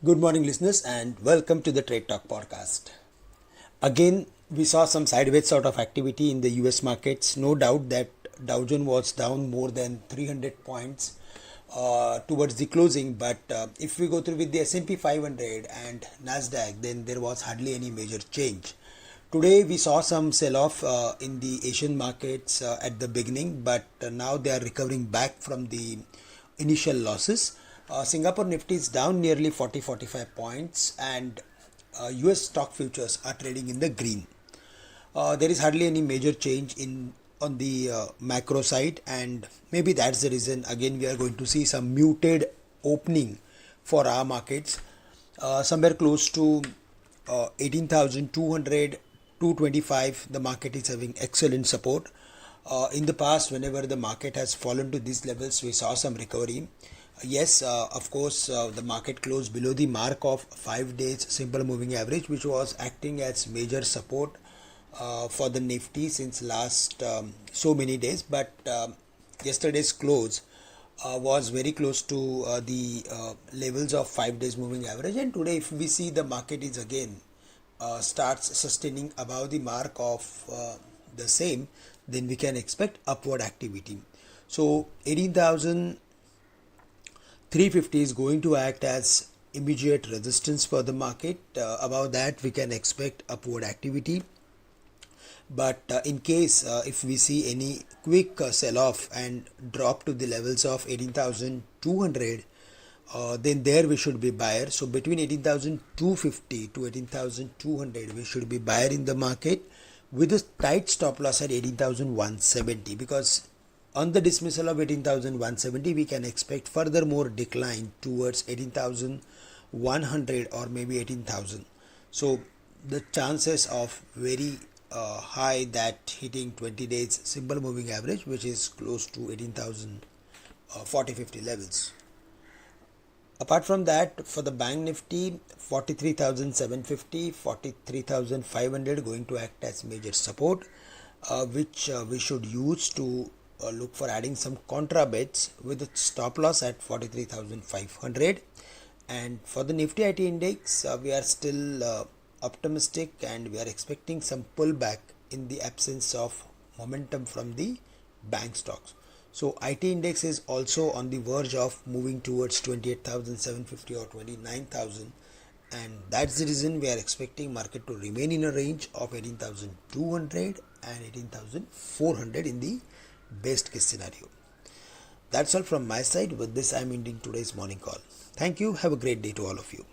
Good morning, listeners, and welcome to the Trade Talk podcast. Again, we saw some sideways sort of activity in the US markets. No doubt that Dow Jones was down more than 300 points towards the closing. But if we go through with the S&P 500 and Nasdaq, then there was hardly any major change. Today, we saw some sell-off in the Asian markets at the beginning, but now they are recovering back from the initial losses. Singapore Nifty is down nearly 40-45 points, and US stock futures are trading in the green. There is hardly any major change in on the macro side, and maybe that's the reason again we are going to see some muted opening for our markets. Somewhere close to 18,200, 225, the market is having excellent support. In the past, whenever the market has fallen to these levels, we saw some recovery. Yes, of course, the market closed below the mark of 5 days simple moving average, which was acting as major support for the Nifty since last so many days. But yesterday's close was very close to the levels of 5 days moving average. And today, if we see the market is again starts sustaining above the mark of the same, then we can expect upward activity. So 18,350 is going to act as immediate resistance for the market. Above that, we can expect upward activity. But in case if we see any quick sell-off and drop to the levels of 18,200, then there we should be buyer. So between 18,250 to 18,200, we should be buyer in the market with a tight stop loss at 18,170, because on the dismissal of 18,170, we can expect further more decline towards 18,100 or maybe 18,000. So the chances of very high that hitting 20 days simple moving average, which is close to 18,000 40-50 levels. Apart from that, for the Bank Nifty, 43,750, 43,500 going to act as major support, which we should use to look for adding some contra bets with a stop loss at 43,500. And for the Nifty IT index, we are still optimistic, and we are expecting some pullback in the absence of momentum from the bank stocks. So IT index is also on the verge of moving towards 28,750 or 29,000, and that's the reason we are expecting market to remain in a range of 18,200 and 18,400 in the best case scenario. That's all from my side. With this, I'm ending today's morning call. Thank you. Have a great day to all of you.